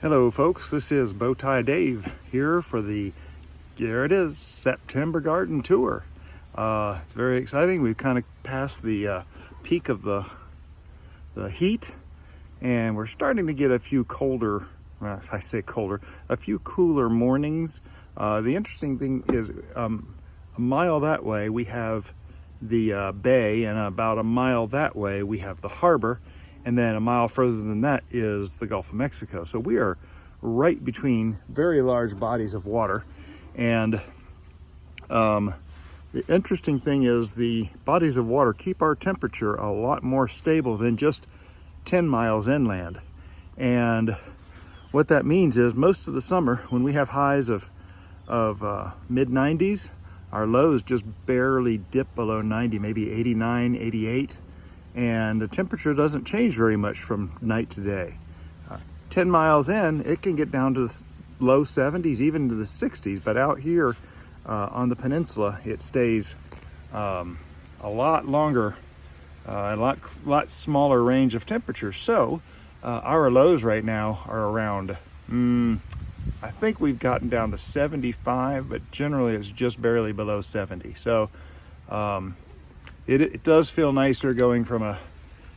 Hello folks, this is Bowtie Dave here for the, there it is, September garden tour. It's very exciting. We've kind of passed the peak of the heat, and we're starting to get a few colder, well, I say colder, a few cooler mornings. The interesting thing is a mile that way we have the bay, and about a mile that way we have the harbor. And then a mile further than that is the Gulf of Mexico. So we are right between very large bodies of water. And the interesting thing is the bodies of water keep our temperature a lot more stable than just 10 miles inland. And what that means is most of the summer when we have highs of mid 90s, our lows just barely dip below 90, maybe 89, 88. And the temperature doesn't change very much from night to day. 10 miles in, it can get down to the low 70s, even to the 60s, but out here on the peninsula, it stays a lot longer, a lot smaller range of temperature. So our lows right now are around, I think we've gotten down to 75, but generally it's just barely below 70. So it does feel nicer going from a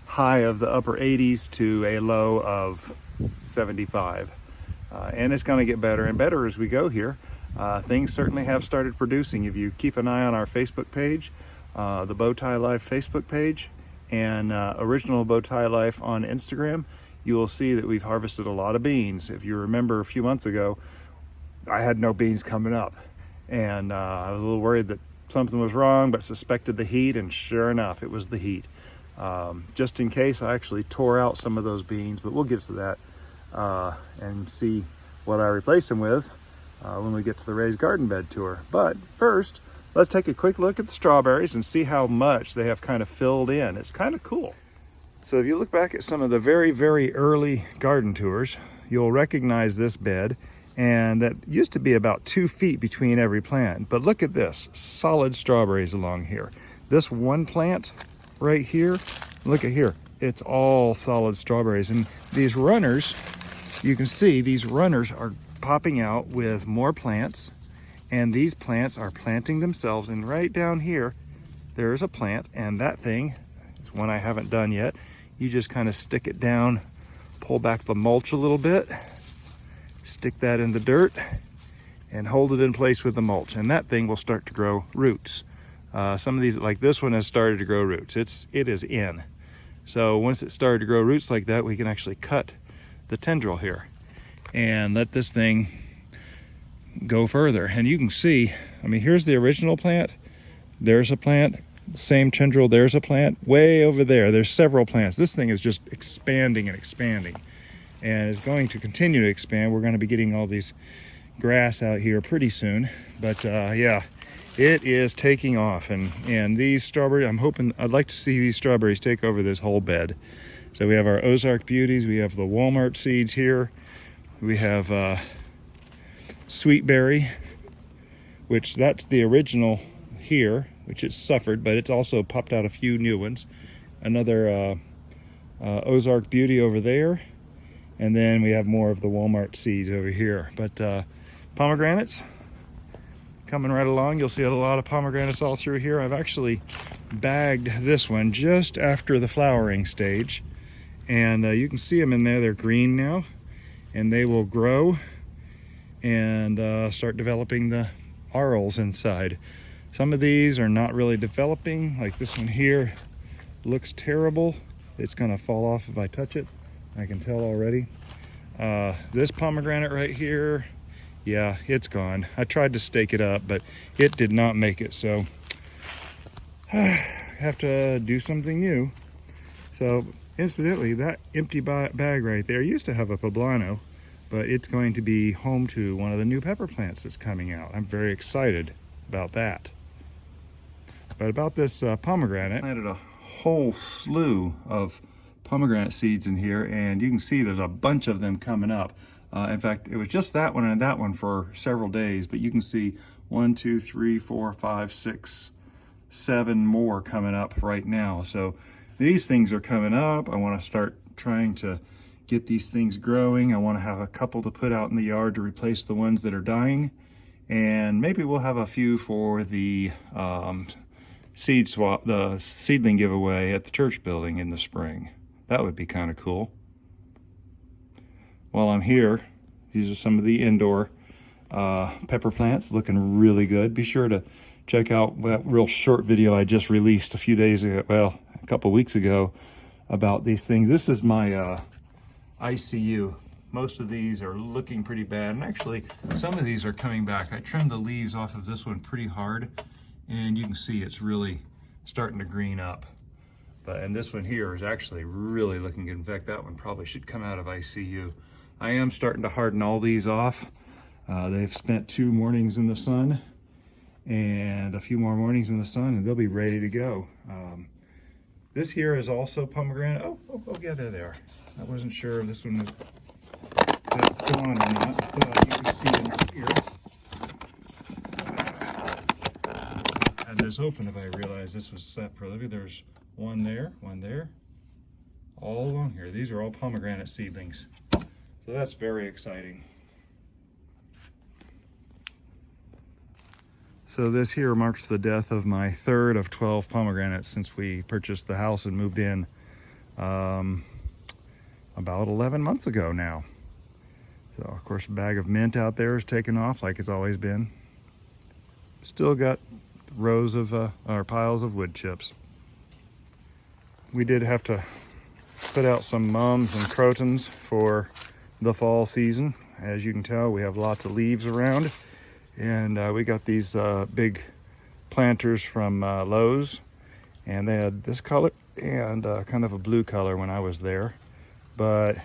high of the upper 80s to a low of 75. And it's going to get better and better as we go here. Things certainly have started producing. If you keep an eye on our Facebook page, the Bowtie Life Facebook page, and Original Bowtie Life on Instagram, you will see that we've harvested a lot of beans. If you remember a few months ago, I had no beans coming up. And I was a little worried that something was wrong, but suspected the heat, and sure enough, it was the heat. Just in case, I actually tore out some of those beans, but we'll get to that and see what I replace them with when we get to the raised garden bed tour. But first, let's take a quick look at the strawberries and see how much they have kind of filled in. It's kind of cool. So if you look back at some of the very, very early garden tours, you'll recognize this bed. And that used to be about 2 feet between every plant. But look at this, solid strawberries along here. This one plant right here, look at here, it's all solid strawberries. And these runners, you can see these runners are popping out with more plants, and these plants are planting themselves. And right down here, there's a plant, and that thing is one I haven't done yet. You just kind of stick it down, pull back the mulch a little bit, stick that in the dirt and hold it in place with the mulch, and that thing will start to grow roots. Some of these, like this one, has started to grow roots. It is in. So once it started to grow roots like that, we can actually cut the tendril here and let this thing go further. And you can see, I mean, here's the original plant. There's a plant, same tendril, there's a plant. Way over there, there's several plants. This thing is just expanding and expanding, and is going to continue to expand. We're going to be getting all these grass out here pretty soon, but yeah, it is taking off. And these strawberries, I'd like to see these strawberries take over this whole bed. So we have our Ozark Beauties, we have the Walmart seeds here, we have Sweet Berry, which that's the original here, which it's suffered, but it's also popped out a few new ones. Another Ozark Beauty over there. And then we have more of the Walmart seeds over here. But pomegranates coming right along. You'll see a lot of pomegranates all through here. I've actually bagged this one just after the flowering stage. And you can see them in there. They're green now. And they will grow and start developing the arils inside. Some of these are not really developing. Like this one here looks terrible. It's going to fall off if I touch it. I can tell already. This pomegranate right here, yeah, it's gone. I tried to stake it up, but it did not make it, so I have to do something new. So incidentally, that empty bag right there used to have a poblano, but it's going to be home to one of the new pepper plants that's coming out. I'm very excited about that. But about this pomegranate, I planted a whole slew of pomegranate seeds in here, and you can see there's a bunch of them coming up. In fact, it was just that one and that one for several days, but you can see 1, 2, 3, 4, 5, 6, 7 more coming up right now. So these things are coming up. I want to start trying to get these things growing. I want to have a couple to put out in the yard to replace the ones that are dying. And maybe we'll have a few for the seed swap, the seedling giveaway at the church building in the spring. That would be kind of cool. While I'm here, these are some of the indoor pepper plants looking really good. Be sure to check out that real short video I just released a few days ago, well, a couple weeks ago, about these things. This is my ICU. Most of these are looking pretty bad, and actually some of these are coming back. I trimmed the leaves off of this one pretty hard, and you can see it's really starting to green up. And this one here is actually really looking good. In fact, that one probably should come out of ICU. I am starting to harden all these off. They've spent 2 mornings in the sun and a few more mornings in the sun, and they'll be ready to go. This here is also pomegranate. Oh, yeah, there they are. I wasn't sure if this one was gone or not, but you can see them here. I had this open if I realized this was separate. There's one there, all along here. These are all pomegranate seedlings. So that's very exciting. So this here marks the death of my 3rd of 12 pomegranates since we purchased the house and moved in about 11 months ago now. So of course a bag of mint out there is taken off like it's always been. Still got rows of or piles of wood chips. We did have to put out some mums and CROTONS for the fall season. As you can tell, we have lots of leaves around, and we got these big planters from Lowe's, and they had this color and kind of a blue color when I was there. But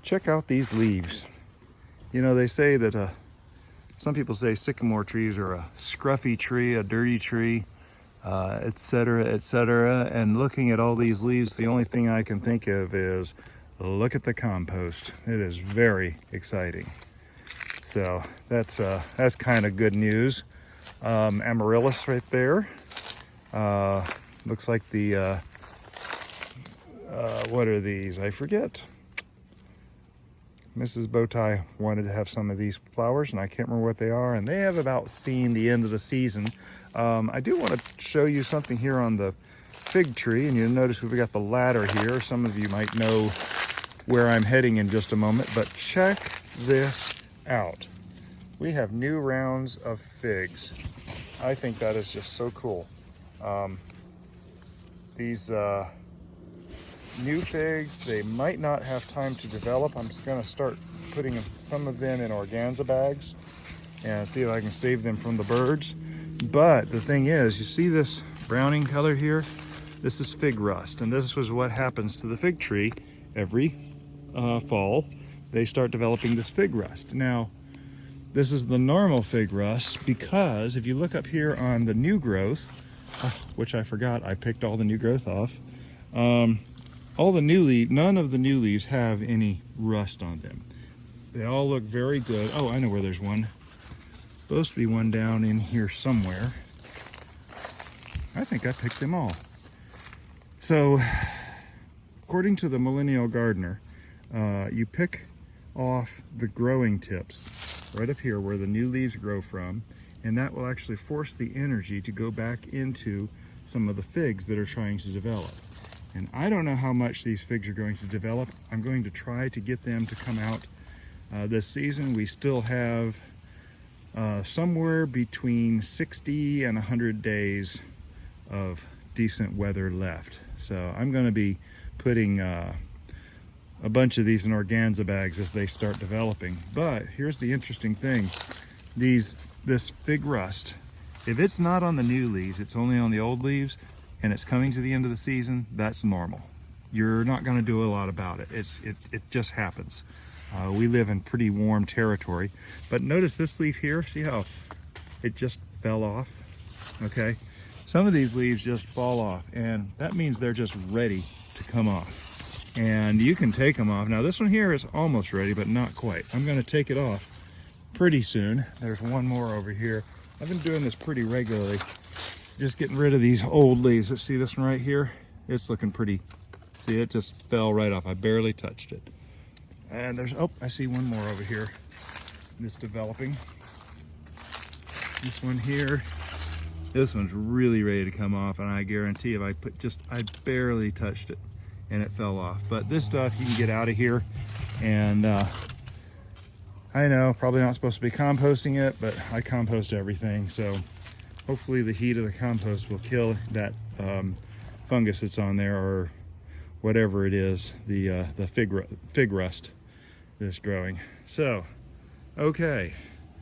check out these leaves. You know, they say that some people say sycamore trees are a scruffy tree, a dirty tree, etc., etc. And looking at all these leaves, the only thing I can think of is, look at the compost. It is very exciting. So that's kind of good news. Amaryllis right there. Looks like the, what are these? I forget. Mrs. Bowtie wanted to have some of these flowers, and I can't remember what they are, and they have about seen the end of the season. I do want to show you something here on the fig tree, and you'll notice we've got the ladder here. Some of you might know where I'm heading in just a moment, but check this out. We have new rounds of figs. I think that is just so cool. These new figs, they might not have time to develop. I'm just going to start putting some of them in organza bags and see if I can save them from the birds. But the thing is, you see this browning color here? This is fig rust, and this was what happens to the fig tree every fall. They start developing this fig rust. Now, this is the normal fig rust, because if you look up here on the new growth, which I forgot, I picked all the new growth off. All the new leaves, none of the new leaves have any rust on them. They all look very good. Oh, I know where there's one. Supposed to be one down in here somewhere. I think I picked them all. So, according to the Millennial Gardener, you pick off the growing tips right up here where the new leaves grow from, and that will actually force the energy to go back into some of the figs that are trying to develop. And I don't know how much these figs are going to develop. I'm going to try to get them to come out this season. We still have somewhere between 60 and 100 days of decent weather left. So I'm going to be putting a bunch of these in organza bags as they start developing. But here's the interesting thing. This fig rust, if it's not on the new leaves, it's only on the old leaves, and it's coming to the end of the season, that's normal. You're not going to do a lot about it. It just happens. We live in pretty warm territory. But notice this leaf here, see how it just fell off? Okay, some of these leaves just fall off, and that means they're just ready to come off. And you can take them off. Now this one here is almost ready, but not quite. I'm going to take it off pretty soon. There's one more over here. I've been doing this pretty regularly, just getting rid of these old leaves. Let's see this one right here. It's looking pretty, see, it just fell right off. I barely touched it. And there's, oh, I see one more over here that's developing. This one here, this one's really ready to come off, and I guarantee if I barely touched it and it fell off. But this stuff you can get out of here, and I know probably not supposed to be composting it, but I compost everything, so hopefully the heat of the compost will kill that fungus that's on there, or whatever it is, the fig rust that's growing. So, okay,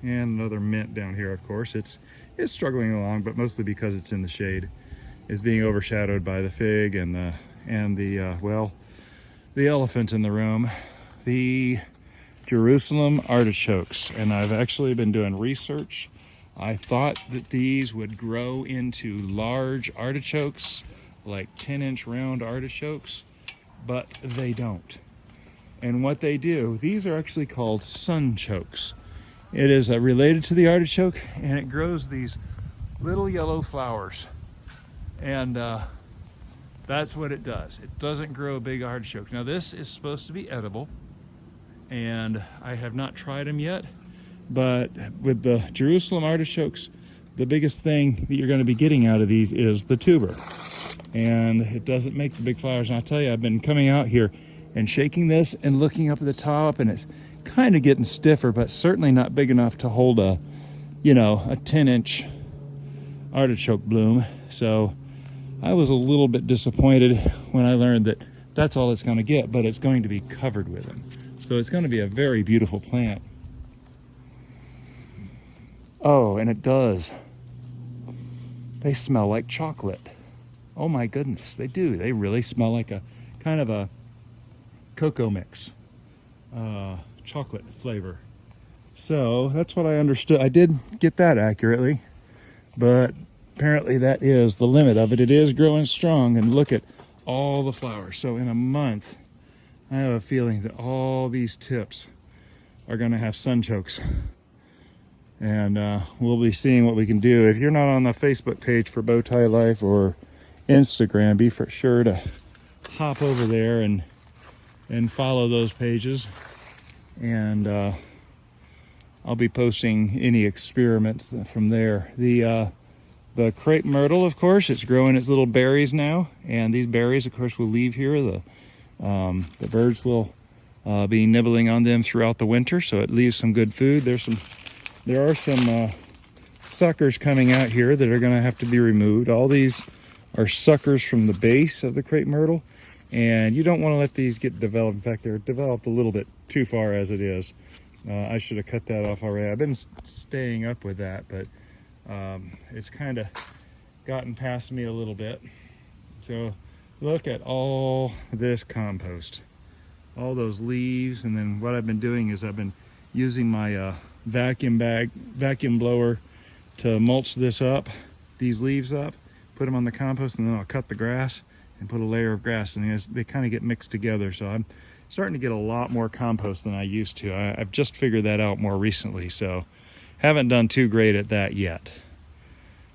and another mint down here. Of course, it's struggling along, but mostly because it's in the shade. It's being overshadowed by the fig and the well, the elephant in the room, the Jerusalem artichokes. And I've actually been doing research. I thought that these would grow into large artichokes, like 10-inch round artichokes, but they don't. And what they do, these are actually called sunchokes. It is related to the artichoke, and it grows these little yellow flowers. And that's what it does. It doesn't grow big artichokes. Now this is supposed to be edible, and I have not tried them yet, but with the Jerusalem artichokes, the biggest thing that you're going to be getting out of these is the tuber. And it doesn't make the big flowers. And I'll tell you, I've been coming out here and shaking this and looking up at the top, and it's kind of getting stiffer, but certainly not big enough to hold a 10-inch artichoke bloom. So I was a little bit disappointed when I learned that that's all it's going to get, but it's going to be covered with them. So it's going to be a very beautiful plant. Oh, and it does. They smell like chocolate. Oh my goodness, they do. They really smell like a kind of a cocoa mix, chocolate flavor. So that's what I understood. I did get that accurately, but apparently that is the limit of it. It is growing strong, and look at all the flowers. So in a month, I have a feeling that all these tips are going to have sunchokes. And we'll be seeing what we can do. If you're not on the Facebook page for Bowtie Life or Instagram, be for sure to hop over there and follow those pages. And I'll be posting any experiments from there. The Crepe Myrtle, of course, it's growing its little berries now, and these berries, of course, will leave here. The birds will be nibbling on them throughout the winter, so it leaves some good food. There are some suckers coming out here that are going to have to be removed. All these are suckers from the base of the Crepe Myrtle, and you don't want to let these get developed. In fact, they're developed a little bit too far as it is. I should have cut that off already. I've been staying up with that, but it's kind of gotten past me a little bit. So look at all this compost, all those leaves. And then what I've been doing is I've been using my vacuum blower to mulch these leaves up, put them on the compost, and then I'll cut the grass and put a layer of grass, and they kind of get mixed together. So I'm starting to get a lot more compost than I used to. I've just figured that out more recently, so haven't done too great at that yet.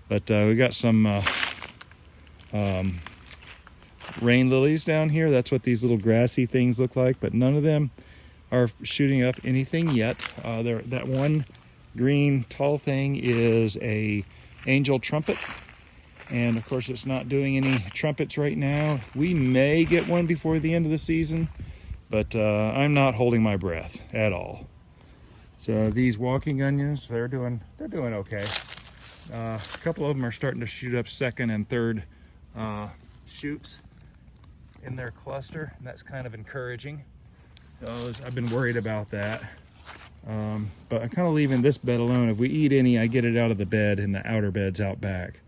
But we got some rain lilies down here. That's what these little grassy things look like, but none of them are shooting up anything yet. That one green tall thing is a angel trumpet, and of course it's not doing any trumpets right now. We may get one before the end of the season, but I'm not holding my breath at all. So these walking onions, they're doing okay. A couple of them are starting to shoot up second and third shoots in their cluster, and that's kind of encouraging. I've been worried about that, but I'm kind of leaving this bed alone. If we eat any, I get it out of the bed, and the outer bed's out back.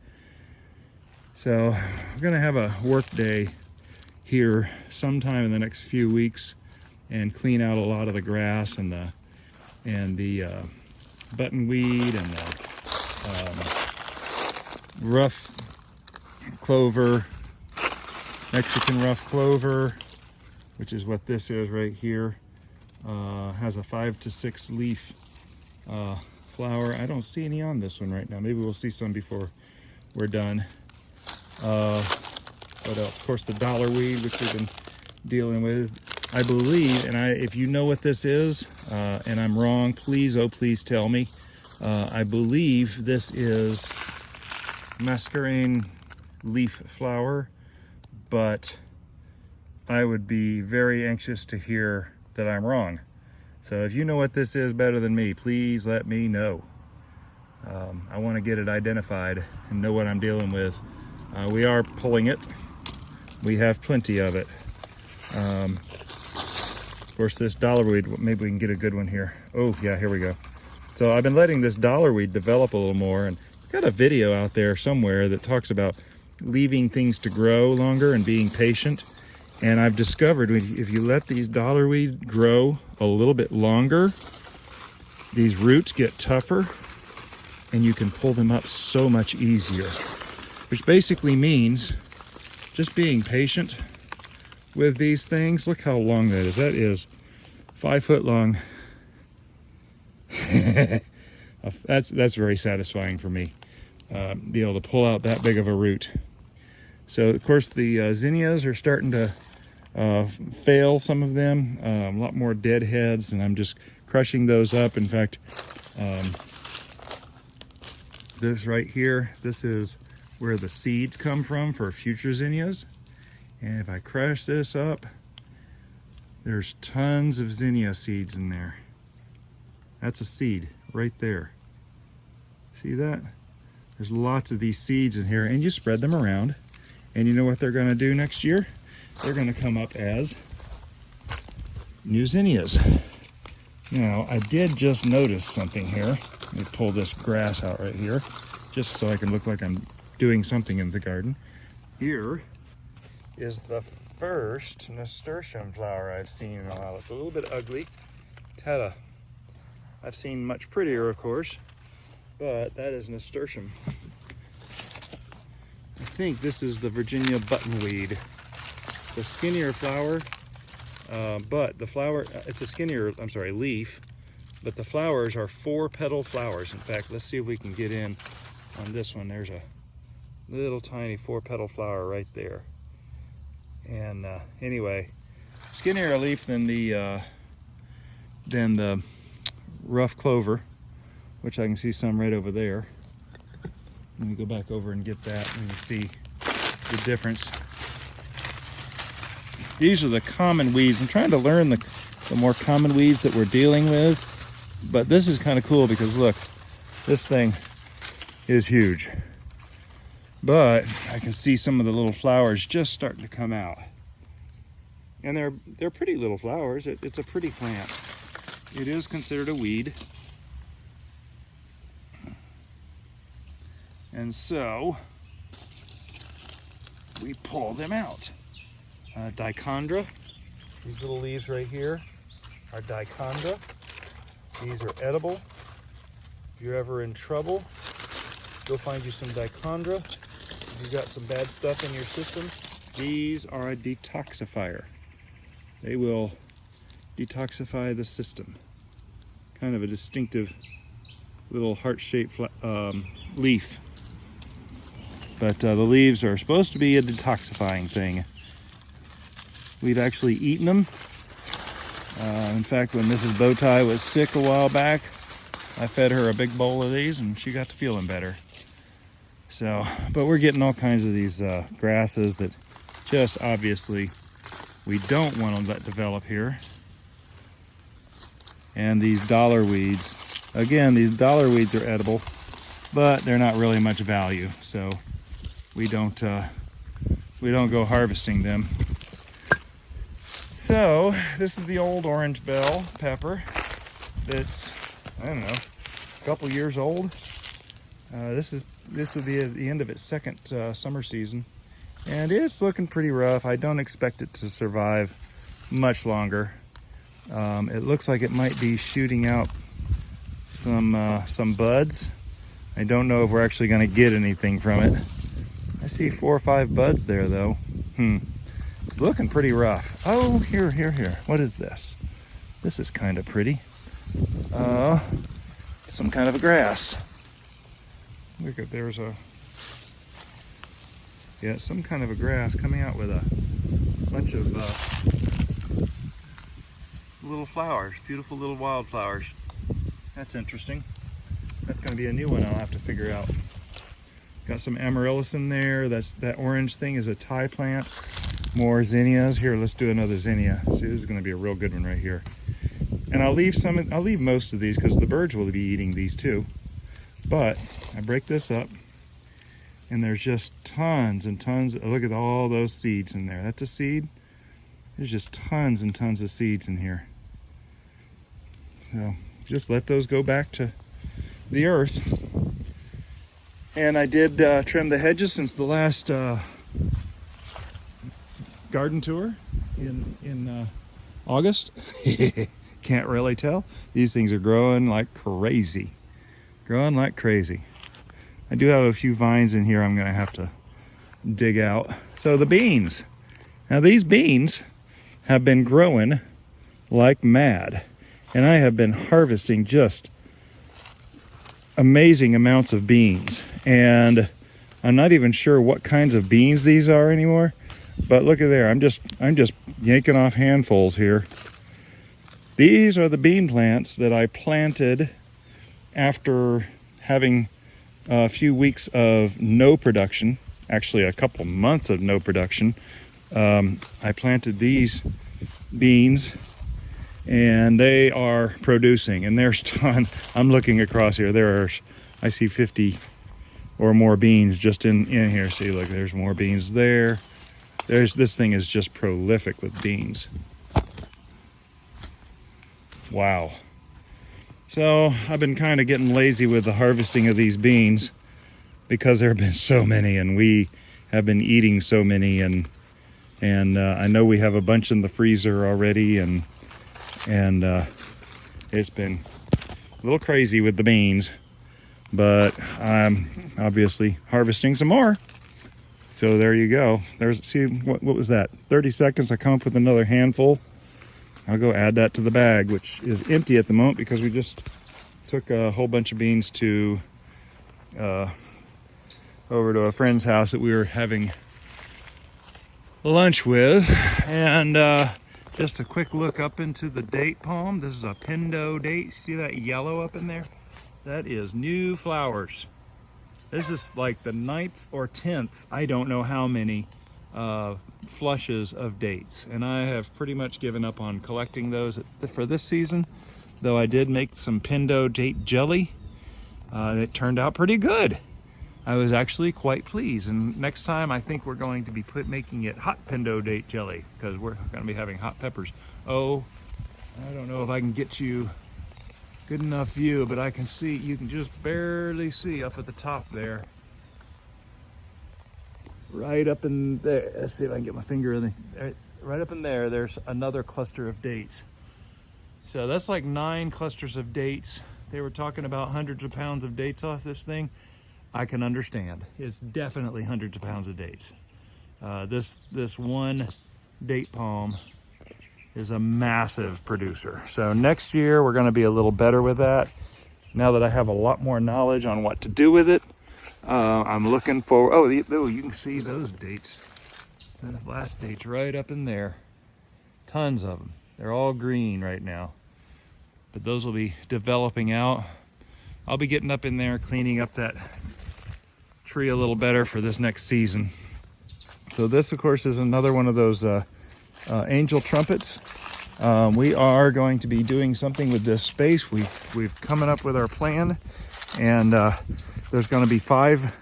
So I'm gonna have a work day here sometime in the next few weeks and clean out a lot of the grass and the buttonweed and the rough clover, Mexican rough clover, which is what this is right here. Has a 5 to 6 leaf flower. I don't see any on this one right now. Maybe we'll see some before we're done. What else? Of course, the dollar weed, which we've been dealing with. I believe, and if you know what this is, and I'm wrong, please, oh please tell me. I believe this is Mascarene Leaf Flower, but I would be very anxious to hear that I'm wrong. So if you know what this is better than me, please let me know. I want to get it identified and know what I'm dealing with. We are pulling it. We have plenty of it. Of course, this dollarweed, maybe we can get a good one here. Oh yeah, here we go. So I've been letting this dollarweed develop a little more, and I've got a video out there somewhere that talks about leaving things to grow longer and being patient. And I've discovered if you let these dollarweed grow a little bit longer, these roots get tougher and you can pull them up so much easier. Which basically means just being patient with these things. Look how long that is. That is 5 foot long. That's very satisfying for me, be able to pull out that big of a root. So of course the zinnias are starting to fail, some of them, a lot more dead heads, and I'm just crushing those up. In fact, this right here, this is where the seeds come from for future zinnias. And if I crush this up, there's tons of zinnia seeds in there. That's a seed right there. See that? There's lots of these seeds in here, and you spread them around. And you know what they're going to do next year? They're going to come up as new zinnias. Now, I did just notice something here. Let me pull this grass out right here, just so I can look like I'm doing something in the garden. Here is the first Nasturtium flower I've seen in a while. It's a little bit ugly. I've seen much prettier, of course, but that is Nasturtium. I think this is the Virginia buttonweed. The skinnier flower, but the flower, it's a skinnier, leaf, but the flowers are 4-petal flowers. In fact, let's see if we can get in on this one. There's a little tiny 4-petal flower right there. And anyway, skinnier leaf than the Rough Clover, which I can see some right over there. Let me go back over and get that, and you see the difference. These are the common weeds. I'm trying to learn the more common weeds that we're dealing with, but this is kind of cool because look, this thing is huge. But I can see some of the little flowers just starting to come out. And they're pretty little flowers. It's a pretty plant. It is considered a weed. And so we pull them out. Dichondra, these little leaves right here are dichondra. These are edible. If you're ever in trouble, go find you some dichondra. If you've got some bad stuff in your system, these are a detoxifier. They will detoxify the system. Kind of a distinctive little heart-shaped leaf. But the leaves are supposed to be a detoxifying thing. We've actually eaten them. In fact, when Mrs. Bowtie was sick a while back, I fed her a big bowl of these and she got to feeling better. So, but we're getting all kinds of these grasses that just obviously we don't want to let develop here. And these dollar weeds. Again, these dollar weeds are edible, but they're not really much value. So we don't go harvesting them. So this is the old orange bell pepper that's, I don't know, a couple years old. This will be at the end of its second summer season, and it's looking pretty rough. I don't expect it to survive much longer. It looks like it might be shooting out some buds. I don't know if we're actually going to get anything from it. I see 4 or 5 buds there though. It's looking pretty rough. Oh, here. What is this? This is kind of pretty. Some kind of a grass. Look at, there's some kind of a grass coming out with a bunch of little flowers, beautiful little wildflowers. That's interesting. That's going to be a new one I'll have to figure out. Got some Amaryllis in there. That orange thing is a Thai plant. More zinnias. Here, let's do another zinnia. See, this is going to be a real good one right here. And I'll leave most of these because the birds will be eating these too. But I break this up and there's just tons and tons. Look at all those seeds in there. That's a seed. There's just tons and tons of seeds in here. So just let those go back to the earth. And I did trim the hedges since the last garden tour in August. Can't really tell. These things are growing like crazy. Growing like crazy. I do have a few vines in here I'm going to have to dig out. So the beans. Now these beans have been growing like mad. And I have been harvesting just amazing amounts of beans. And I'm not even sure what kinds of beans these are anymore. But look at there. I'm just yanking off handfuls here. These are the bean plants that I planted after having a few weeks of no production, actually a couple months of no production. I planted these beans and they are producing, and there's ton. I'm looking across here. I see 50 or more beans just in here. See, look, there's more beans there. This thing is just prolific with beans. Wow. So I've been kind of getting lazy with the harvesting of these beans because there have been so many, and we have been eating so many, and I know we have a bunch in the freezer already, and it's been a little crazy with the beans, but I'm obviously harvesting some more. So there you go. See, what was that? 30 seconds, I come up with another handful. I'll go add that to the bag, which is empty at the moment because we just took a whole bunch of beans to over to a friend's house that we were having lunch with. And just a quick look up into the date palm. This is a Pindo date. See that yellow up in there? That is new flowers. This is like the 9th or 10th, I don't know how many, flushes of dates, and I have pretty much given up on collecting those for this season, though I did make some Pindo date jelly. It turned out pretty good. I was actually quite pleased, and next time I think we're going to be making it hot Pindo date jelly because we're going to be having hot peppers. Oh, I don't know if I can get you good enough view, but I can see, you can just barely see up at the top there. Right up in there, let's see if I can get my finger in there. Right up in there, there's another cluster of dates. So that's like 9 clusters of dates. They were talking about hundreds of pounds of dates off this thing. I can understand. It's definitely hundreds of pounds of dates. This one date palm is a massive producer. So next year we're going to be a little better with that. Now that I have a lot more knowledge on what to do with it, I'm looking for, oh, you can see those dates. Those last dates right up in there. Tons of them. They're all green right now. But those will be developing out. I'll be getting up in there, cleaning up that tree a little better for this next season. So this, of course, is another one of those angel trumpets. We are going to be doing something with this space. We've coming up with our plan, and there's going to be 5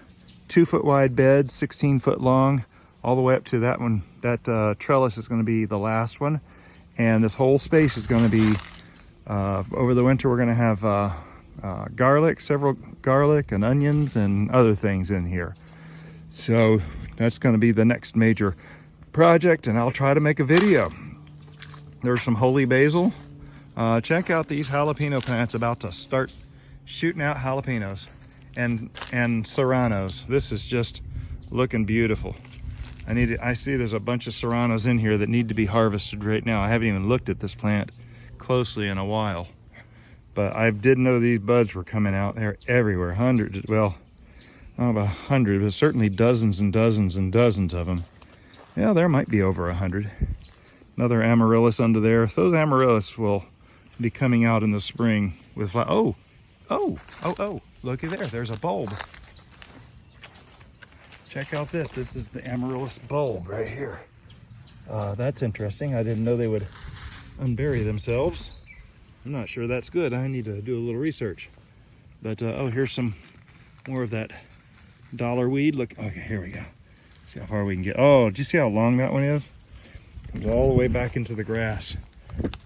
2-foot wide beds, 16 foot long, all the way up to that one. That trellis is going to be the last one, and this whole space is going to be over the winter. We're going to have garlic, several garlic and onions and other things in here. So that's going to be the next major project, and I'll try to make a video. There's some holy basil. Check out these jalapeno plants about to start shooting out jalapenos and seranos. This is just looking beautiful. I see there's a bunch of seranos in here that need to be harvested right now. I haven't even looked at this plant closely in a while, but I did know these buds were coming out. They're everywhere. Hundreds, well, I don't know about 100, but certainly dozens and dozens and dozens of them. Yeah, there might be over 100. Another Amaryllis under there. Those Amaryllis will be coming out in the spring with oh, looky there, there's a bulb. Check out this. This is the Amaryllis bulb right here. That's interesting. I didn't know they would unbury themselves. I'm not sure that's good. I need to do a little research. But oh, here's some more of that dollar weed. Look, okay, here we go. See how far we can get. Oh, do you see how long that one is? It goes all the way back into the grass.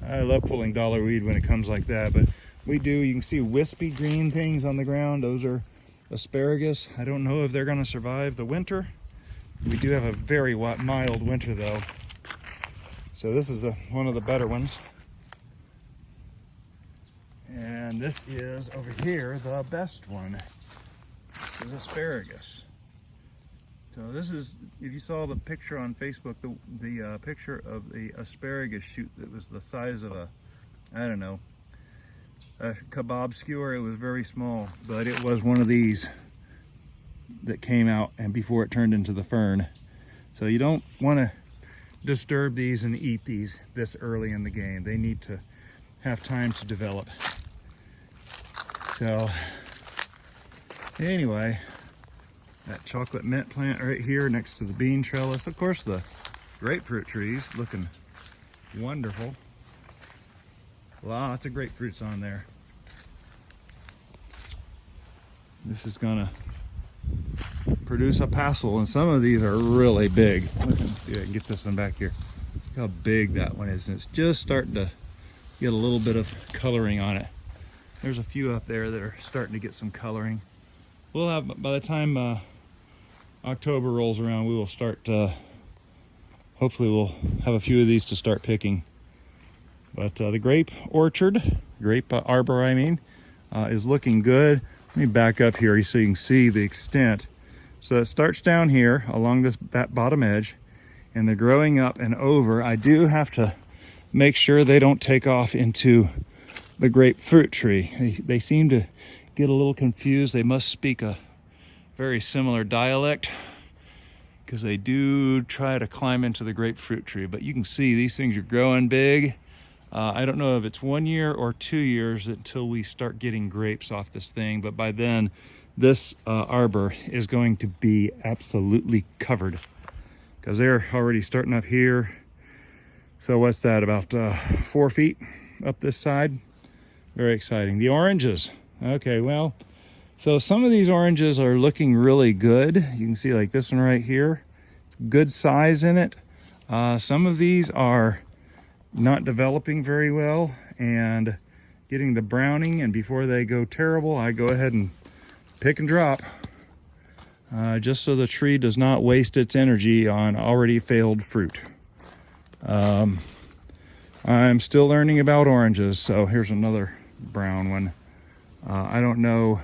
I love pulling dollar weed when it comes like that, but we do. You can see wispy green things on the ground. Those are asparagus. I don't know if they're going to survive the winter. We do have a very mild winter though. So this is one of the better ones. And this is over here, the best one. This is asparagus. So this is, if you saw the picture on Facebook, the picture of the asparagus shoot that was the size of a, I don't know, a kebab skewer. It was very small, but it was one of these that came out and before it turned into the fern. So you don't want to disturb these and eat these this early in the game. They need to have time to develop. So anyway, that chocolate mint plant right here next to the bean trellis. Of course, the grapefruit trees looking wonderful. Lots of grapefruits on there. This is gonna produce a Basil, and some of these are really big. Let's see if I can get this one back here. Look how big that one is, and it's just starting to get a little bit of coloring on it. There's a few up there that are starting to get some coloring. We'll have, by the time October rolls around, we will start, hopefully we'll have a few of these to start picking. But the grape orchard, grape arbor I mean, is looking good. Let me back up here so you can see the extent. So it starts down here along that bottom edge, and they're growing up and over. I do have to make sure they don't take off into the grapefruit tree. They seem to get a little confused. They must speak a very similar dialect because they do try to climb into the grapefruit tree. But you can see these things are growing big. I don't know if it's 1 year or 2 years until we start getting grapes off this thing, but by then this arbor is going to be absolutely covered because they're already starting up here. So what's that, about 4 feet up this side? Very exciting. The oranges. Okay, well, so some of these oranges are looking really good. You can see like this one right here. It's good size in it. Some of these are not developing very well and getting the browning, and before they go terrible, I go ahead and pick and drop just so the tree does not waste its energy on already failed fruit. I'm still learning about oranges, so here's another brown one. I don't know,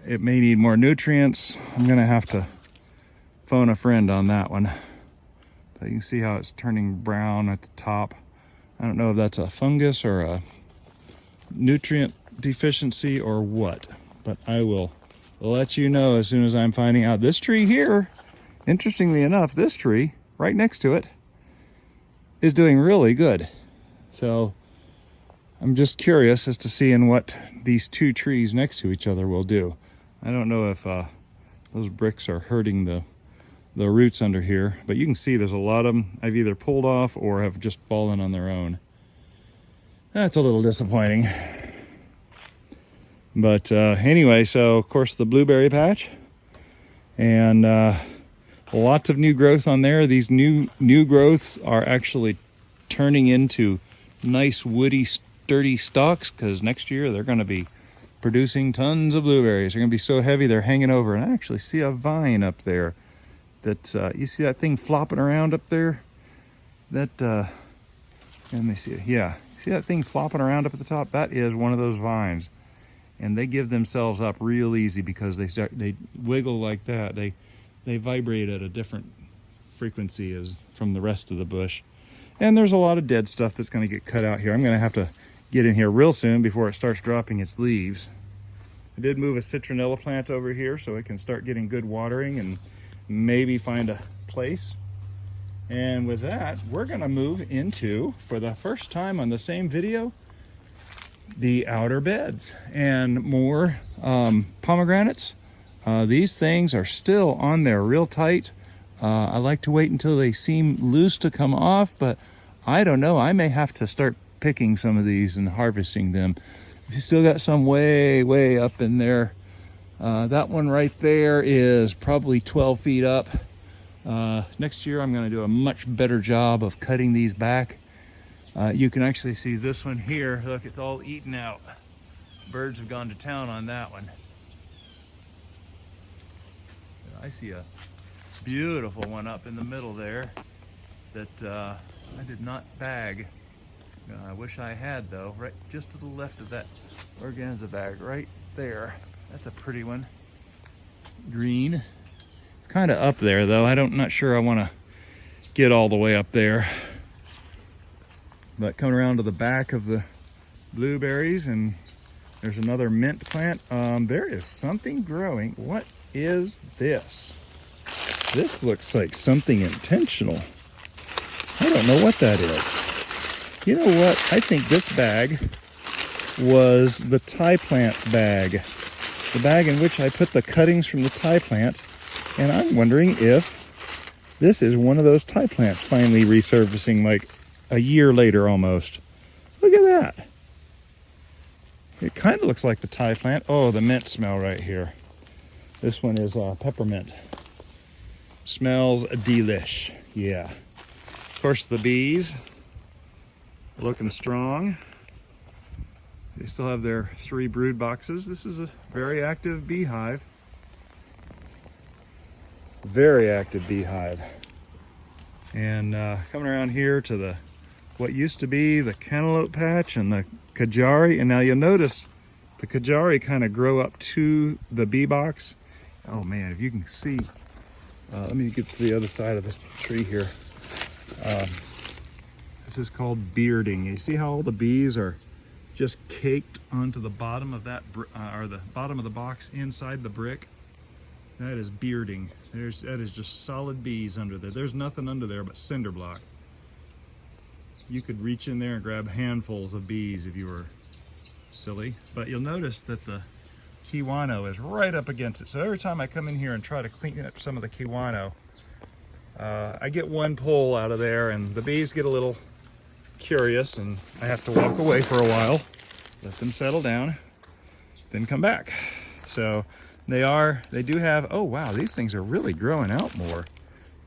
it may need more nutrients. I'm gonna have to phone a friend on that one. But you can see how it's turning brown at the top. I don't know if that's a fungus or a nutrient deficiency or what, but I will let you know as soon as I'm finding out. This tree here, interestingly enough, this tree right next to it is doing really good. So I'm just curious as to seeing what these two trees next to each other will do. I don't know if those bricks are hurting the roots under here, but you can see there's a lot of them I've either pulled off or have just fallen on their own. That's a little disappointing. But anyway, so of course the blueberry patch, and lots of new growth on there. These new growths are actually turning into nice woody sturdy stalks, because next year they're going to be producing tons of blueberries. They're going to be so heavy they're hanging over. And I actually see a vine up there that you see that thing flopping around up there. That let me see it. Yeah, see that thing flopping around up at the top? That is one of those vines, and they give themselves up real easy because they wiggle like that. They vibrate at a different frequency as from the rest of the bush. And there's a lot of dead stuff that's going to get cut out here. I'm going to have to get in here real soon before it starts dropping its leaves. I did move a citronella plant over here so it can start getting good watering and maybe find a place. And with that, we're gonna move into, for the first time on the same video, the outer beds and more pomegranates. These things are still on there real tight. I like to wait until they seem loose to come off, but I don't know. I may have to start picking some of these and harvesting them. You still got some way up in there. That one right there is probably 12 feet up. Next year I'm going to do a much better job of cutting these back. You can actually see this one here. Look, it's all eaten out. Birds have gone to town on that one. I see a beautiful one up in the middle there that I did not bag. I wish I had though, right just to the left of that organza bag right there. That's a pretty one. Green. It's kind of up there though. Not sure I want to get all the way up there. But coming around to the back of the blueberries, and there's another mint plant. There is something growing. What is this? This looks like something intentional. I don't know what that is. You know what? I think this bag was the Thai plant bag. The bag in which I put the cuttings from the Thai plant. And I'm wondering if this is one of those Thai plants finally resurfacing like a year later almost. Look at that. It kind of looks like the Thai plant. Oh, the mint smell right here. This one is peppermint. Smells delish. Yeah. Of course, the bees looking strong. They still have their 3 brood boxes. This is a very active beehive. Very active beehive. And coming around here to the what used to be the cantaloupe patch and the kajari, and now you'll notice the kajari kind of grow up to the bee box. Oh man, if you can see, let me get to the other side of this tree here. This is called bearding. You see how all the bees are just caked onto the bottom of that, or the bottom of the box inside the brick? That is bearding. That is just solid bees under there. There's nothing under there but cinder block. You could reach in there and grab handfuls of bees if you were silly. But you'll notice that the Kiwano is right up against it. So every time I come in here and try to clean up some of the Kiwano, I get one pull out of there and the bees get a little curious and I have to walk away for a while, let them settle down, then come back. So they do have, oh wow, these things are really growing out more.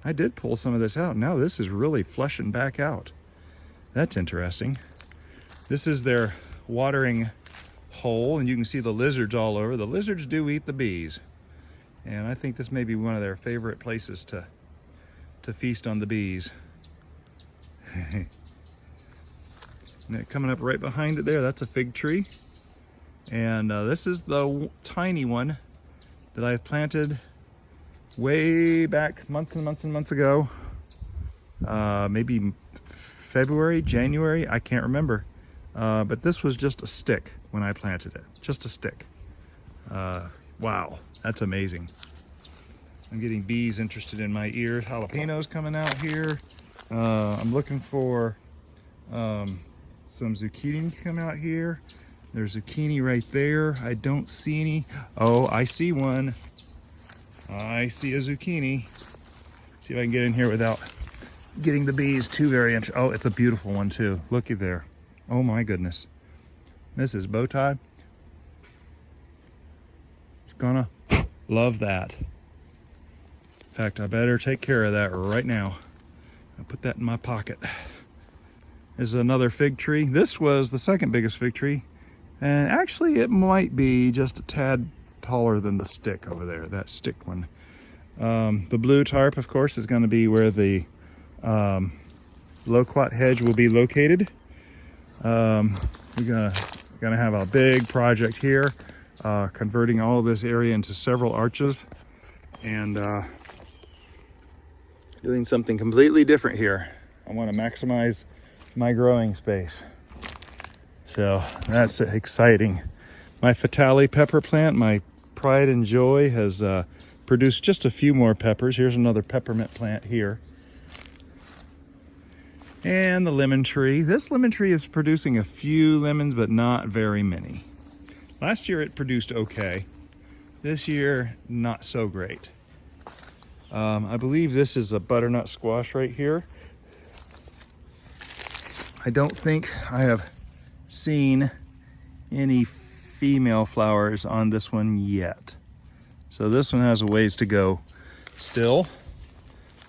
I did pull some of this out. Now this is really flushing back out. That's interesting. This is their watering hole, and you can see the lizards all over. The lizards do eat the bees, and I think this may be one of their favorite places to feast on the bees. And coming up right behind it there, that's a fig tree. And this is the tiny one that I planted way back months and months and months ago. Maybe February, January, I can't remember. But this was just a stick when I planted it, just a stick. Wow, that's amazing. I'm getting bees interested in my ears. Jalapenos coming out here. I'm looking for some zucchini to come out here. There's zucchini right there. I don't see any. Oh, I see one. I see a zucchini. See if I can get in here without getting the bees too very interested. Oh, it's a beautiful one too. Looky there. Oh my goodness. Mrs. Bowtie is gonna love that. In fact, I better take care of that right now. I'll put that in my pocket. This is another fig tree. This was the second biggest fig tree. And actually it might be just a tad taller than the stick over there, that stick one. The blue tarp, of course, is going to be where the loquat hedge will be located. We're gonna have a big project here, converting all of this area into several arches and doing something completely different here. I want to maximize my growing space. So that's exciting. My Fatale pepper plant, my pride and joy, has produced just a few more peppers. Here's another peppermint plant here. And the lemon tree. This lemon tree is producing a few lemons, but not very many. Last year it produced okay. This year, not so great. I believe this is a butternut squash right here. I don't think I have seen any female flowers on this one yet. So this one has a ways to go still.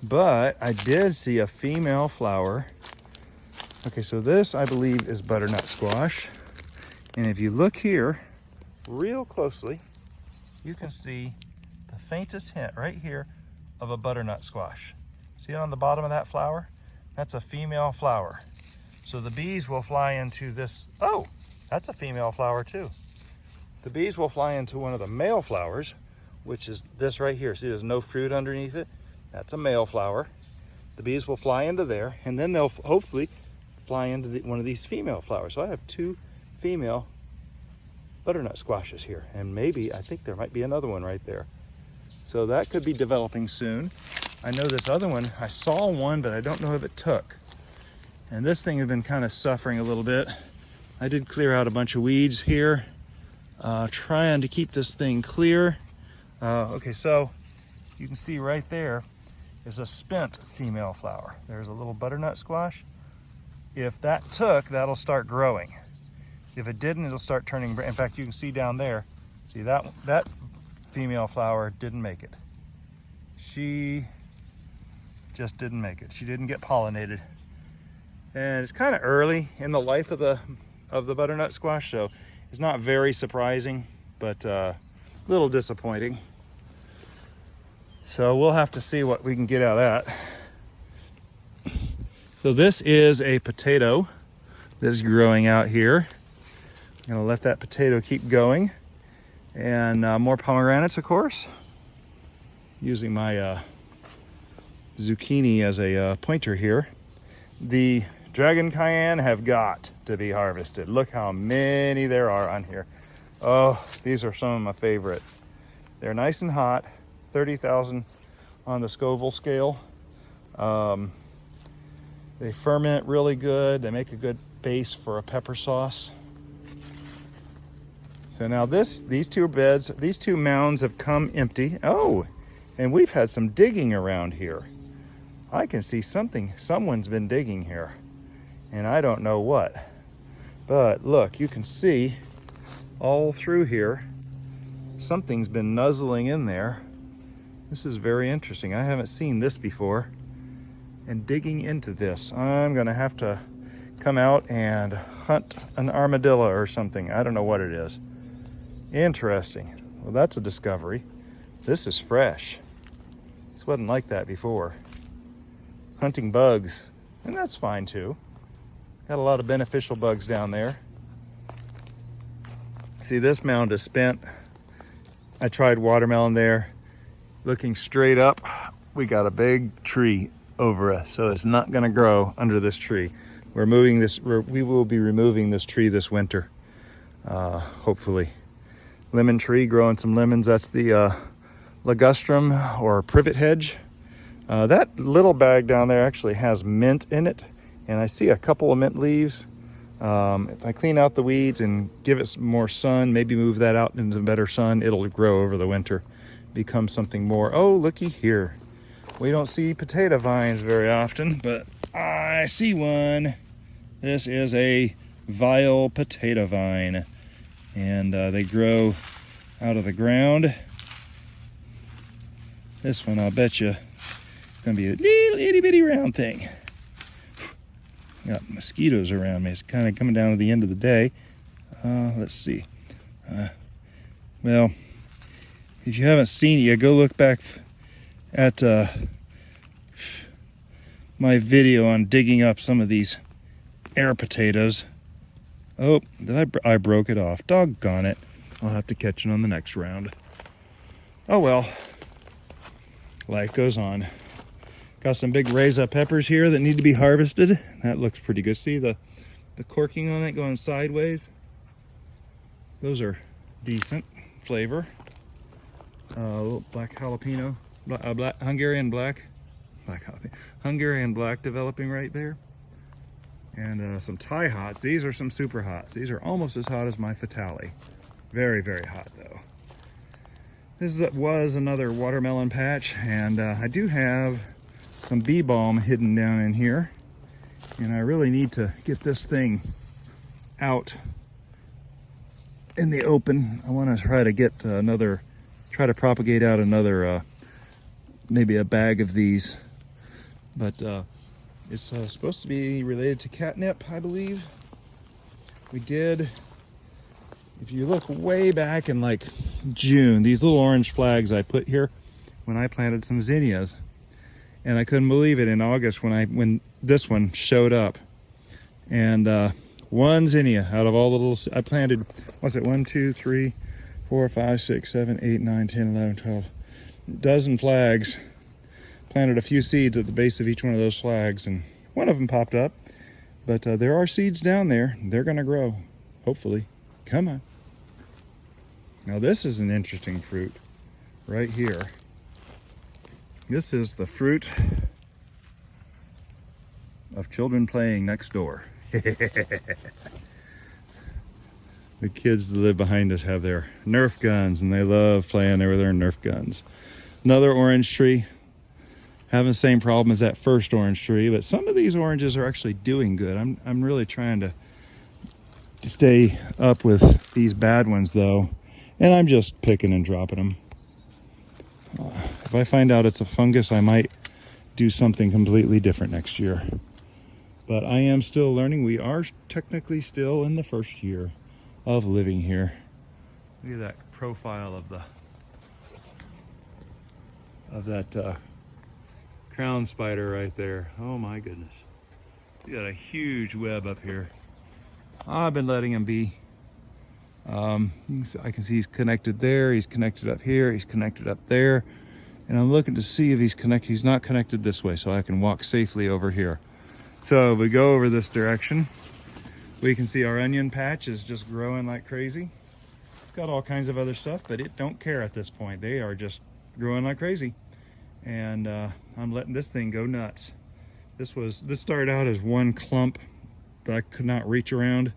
But I did see a female flower. Okay, so this I believe is butternut squash. And if you look here real closely, you can see the faintest hint right here of a butternut squash. See it on the bottom of that flower? That's a female flower. So the bees will fly into this. Oh, that's a female flower too. The bees will fly into one of the male flowers, which is this right here. See, there's no fruit underneath it. That's a male flower. The bees will fly into there, and then they'll hopefully fly into one of these female flowers. So I have two female butternut squashes here, and maybe, I think there might be another one right there. So that could be developing soon. I know this other one, I saw one, but I don't know if it took. And this thing had been kind of suffering a little bit. I did clear out a bunch of weeds here, trying to keep this thing clear. Okay, so you can see right there is a spent female flower. There's a little butternut squash. If that took, that'll start growing. If it didn't, it'll start turning. In fact, you can see down there, see that female flower didn't make it. She just didn't make it. She didn't get pollinated. And it's kind of early in the life of the butternut squash, so it's not very surprising, but a little disappointing. So we'll have to see what we can get out of that. So this is a potato that is growing out here. I'm gonna let that potato keep going. And more pomegranates, of course. Using my zucchini as a pointer here. The dragon cayenne have got to be harvested. Look how many there are on here. Oh, these are some of my favorite. They're nice and hot, 30,000 on the Scoville scale. They ferment really good. They make a good base for a pepper sauce. So now these two beds, these two mounds have come empty. Oh, and we've had some digging around here. I can see someone's been digging here, and I don't know what. But look, you can see all through here, something's been nuzzling in there. This is very interesting. I haven't seen this before. And digging into this, I'm gonna have to come out and hunt an armadillo or something. I don't know what it is. Interesting. Well, that's a discovery. This is fresh. This wasn't like that before. Hunting bugs, and that's fine too. Got a lot of beneficial bugs down there. See, this mound is spent. I tried watermelon there. Looking straight up, we got a big tree over us, so it's not gonna grow under this tree. We will be removing this tree this winter, hopefully. Lemon tree growing some lemons. That's the ligustrum or privet hedge. That little bag down there actually has mint in it, and I see a couple of mint leaves. If I clean out the weeds and give it some more sun, maybe move that out into better sun, it'll grow over the winter, become something more. Oh, looky here. We don't see potato vines very often, but I see one. This is a vile potato vine, and they grow out of the ground. This one, I'll bet you, is gonna be a little itty bitty round thing. Got mosquitoes around me. It's kind of coming down to the end of the day. Let's see. Well, if you haven't seen it yet, go look back at my video on digging up some of these air potatoes. Oh, I broke it off. Doggone it. I'll have to catch it on the next round. Oh well, life goes on. Got some big raise up peppers here that need to be harvested. That looks pretty good. See the corking on it going sideways? Those are decent flavor. Little black jalapeno, Hungarian black jalapeno, Hungarian black developing right there. And some Thai hots. These are some super hots. These are almost as hot as my Fatale. Very, very hot though. This was another watermelon patch, and I do have some bee balm hidden down in here. And I really need to get this thing out in the open. I want to try to get try to propagate out another, maybe a bag of these. But it's supposed to be related to catnip, I believe. We did, if you look way back in like June, these little orange flags I put here when I planted some zinnias. And I couldn't believe it in August when this one showed up. And one zinnia out of all the little, I planted, what's it, 1, 2, 3, 4, 5, 6, 7, 8, 9, 10, 11, 12, dozen flags. Planted a few seeds at the base of each one of those flags, and one of them popped up. But there are seeds down there. They're gonna grow, hopefully. Come on. Now this is an interesting fruit right here. This is the fruit of children playing next door. The kids that live behind us have their Nerf guns, and they love playing there with their Nerf guns. Another orange tree. Having the same problem as that first orange tree, but some of these oranges are actually doing good. I'm really trying to stay up with these bad ones though, and I'm just picking and dropping them. If I find out it's a fungus, I might do something completely different next year. But I am still learning. We are technically still in the first year of living here. Look at that profile of that crown spider right there. Oh my goodness. You got a huge web up here. I've been letting him be. I can see he's connected there, he's connected up here, he's connected up there. And I'm looking to see if he's connected. He's not connected this way, so I can walk safely over here. So if we go over this direction, we can see our onion patch is just growing like crazy. It's got all kinds of other stuff, but it don't care at this point. They are just growing like crazy. And I'm letting this thing go nuts. This started out as one clump that I could not reach around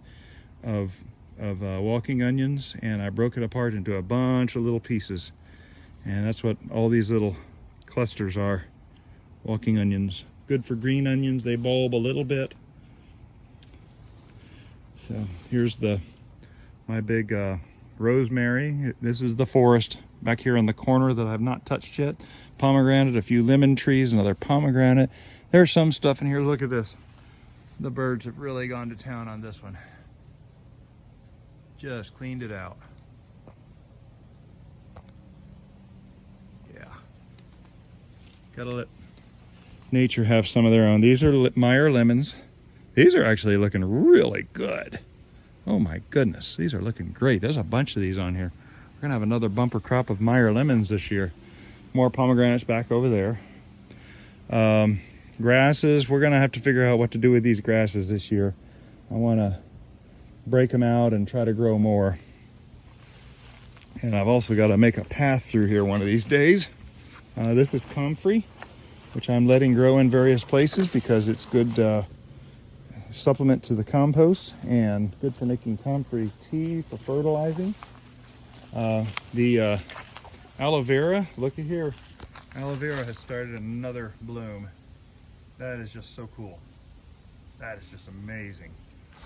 of walking onions, and I broke it apart into a bunch of little pieces. And that's what all these little clusters are, walking onions. Good for green onions, they bulb a little bit. So here's my big rosemary. This is the forest back here in the corner that I've not touched yet. Pomegranate, a few lemon trees, another pomegranate. There's some stuff in here, look at this. The birds have really gone to town on this one. Just cleaned it out. Yeah. Gotta let nature have some of their own. These are Meyer lemons. These are actually looking really good. Oh my goodness, these are looking great. There's a bunch of these on here. We're gonna have another bumper crop of Meyer lemons this year. More pomegranates back over there. Grasses, we're gonna have to figure out what to do with these grasses this year. I wanna break them out and try to grow more. And I've also got to make a path through here one of these days. This is comfrey, which I'm letting grow in various places because it's good supplement to the compost and good for making comfrey tea for fertilizing. The aloe vera, look at here. Aloe vera has started another bloom. That is just so cool. That is just amazing.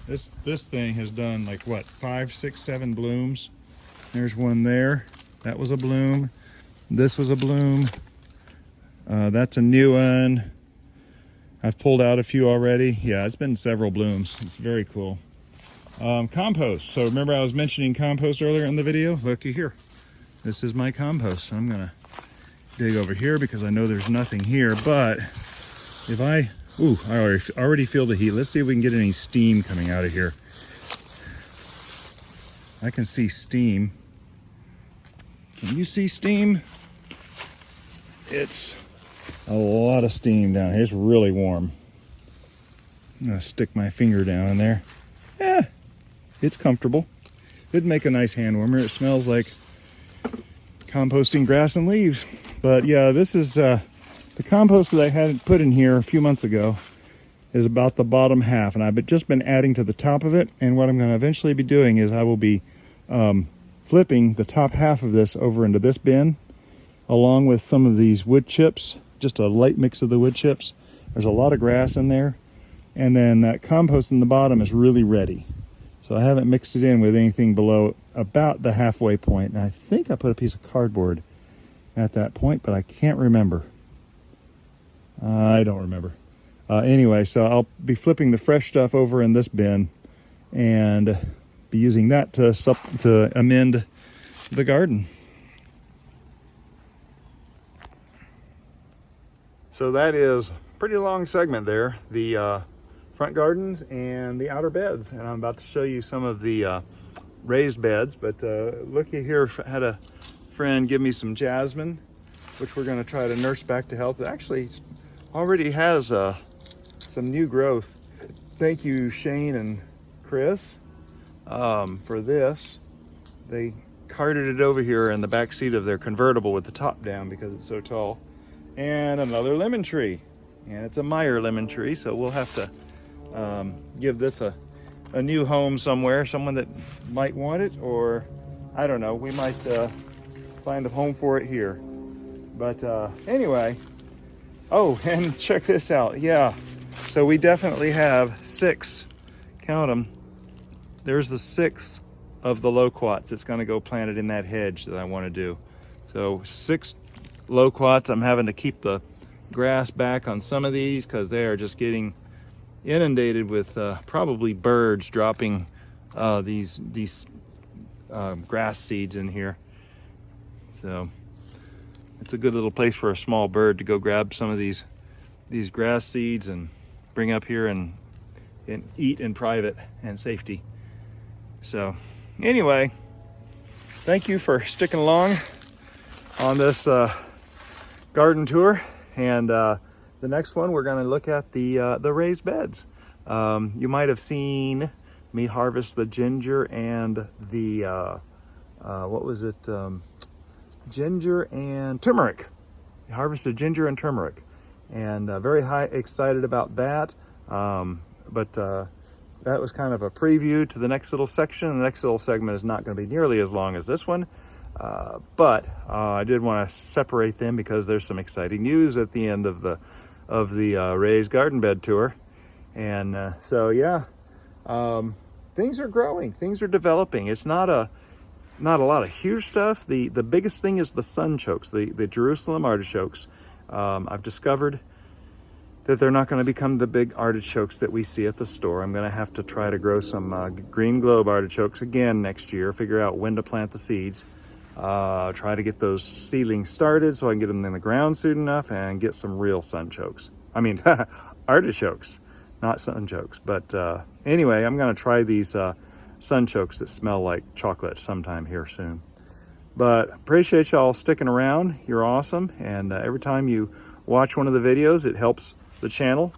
This thing has done like what, 5, 6, 7 blooms. There's one there. That was a bloom. This was a bloom. That's a new one. I've pulled out a few already. Yeah, it's been several blooms. It's very cool. Compost. So remember I was mentioning compost earlier in the video? Looky here. This is my compost. I'm gonna dig over here because I know there's nothing here, but if I already feel the heat. Let's see if we can get any steam coming out of here. I can see steam. Can you see steam? It's a lot of steam down here. It's really warm. I'm gonna stick my finger down in there. Yeah, it's comfortable. It'd make a nice hand warmer. It smells like composting grass and leaves. But yeah, this is the compost that I had put in here a few months ago. is about the bottom half, and I've just been adding to the top of it. And what I'm going to eventually be doing is I will be flipping the top half of this over into this bin, along with some of these wood chips, just a light mix of the wood chips. There's a lot of grass in there, and then that compost in the bottom is really ready. So I haven't mixed it in with anything below about the halfway point. And I think I put a piece of cardboard at that point, but I can't remember. I don't remember. Anyway, so I'll be flipping the fresh stuff over in this bin and be using that to amend the garden. So that is a pretty long segment there, the front gardens and the outer beds. And I'm about to show you some of the raised beds, but looky here, had a friend give me some jasmine, which we're going to try to nurse back to health. It actually already has some new growth. Thank you, Shane and Chris, for this. They carted it over here in the back seat of their convertible with the top down because it's so tall. And another lemon tree, and it's a Meyer lemon tree, so we'll have to give this a new home somewhere, someone that might want it, or I don't know, we might find a home for it here. But anyway, oh, and check this out. Yeah, so we definitely have 6, count them, there's the 6th of the loquats that's going to go planted in that hedge that I want to do. So 6 loquats. I'm having to keep the grass back on some of these because they are just getting inundated with probably birds dropping these grass seeds in here. So it's a good little place for a small bird to go grab some of these grass seeds and bring up here and eat in private and safety. So anyway, thank you for sticking along on this garden tour, and the next one we're going to look at the raised beds. You might have seen me harvest the ginger and the what was it, ginger and turmeric. I harvested ginger and turmeric, and very excited about that. But that was kind of a preview to the next little section. The next little segment is not going to be nearly as long as this one. But I did want to separate them because there's some exciting news at the end of the raised garden bed tour. And so yeah, things are growing, things are developing. It's not a lot of huge stuff. The biggest thing is the sunchokes, the Jerusalem artichokes. I've discovered that they're not going to become the big artichokes that we see at the store. I'm going to have to try to grow some green globe artichokes again next year, figure out when to plant the seeds. Try to get those seedlings started so I can get them in the ground soon enough and get some real sunchokes. I mean, artichokes, not sunchokes. But anyway, I'm going to try these sunchokes that smell like chocolate sometime here soon. But appreciate y'all sticking around. You're awesome. And every time you watch one of the videos, it helps the channel.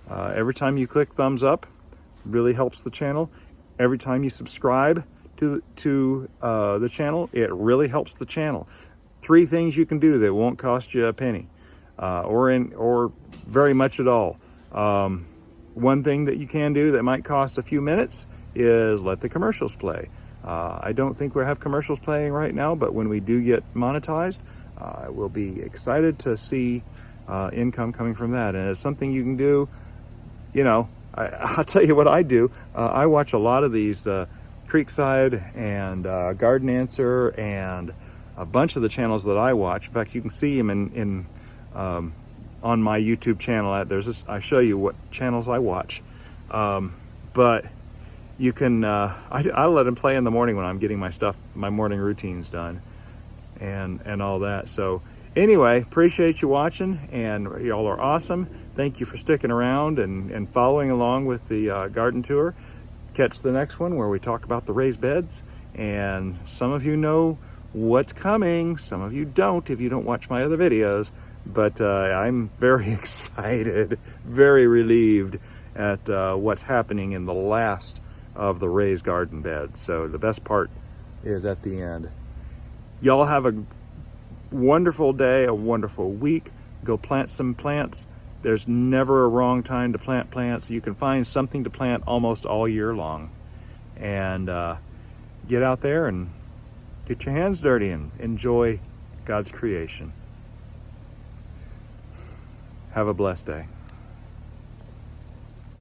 Every time you click thumbs up, really helps the channel. Every time you subscribe to the channel, it really helps the channel. 3 things you can do that won't cost you a penny, or very much at all. One thing that you can do that might cost a few minutes is let the commercials play. I don't think we have commercials playing right now, but when we do get monetized, we'll be excited to see income coming from that. And it's something you can do. You know, I'll tell you what I do. I watch a lot of these Creekside and Garden Answer and a bunch of the channels that I watch. In fact, you can see them in on my YouTube channel. I show you what channels I watch. But you can I let them play in the morning when I'm getting my morning routines done and all that. So anyway, appreciate you watching, and y'all are awesome. Thank you for sticking around and following along with the garden tour. Catch the next one where we talk about the raised beds, and some of you know what's coming, some of you don't if you don't watch my other videos, but I'm very excited, very relieved at what's happening in the last of the raised garden beds. So the best part is at the end. Y'all have a wonderful day, a wonderful week. Go plant some plants There's never a wrong time to plant plants. You can find something to plant almost all year long. And get out there and get your hands dirty and enjoy God's creation. Have a blessed day.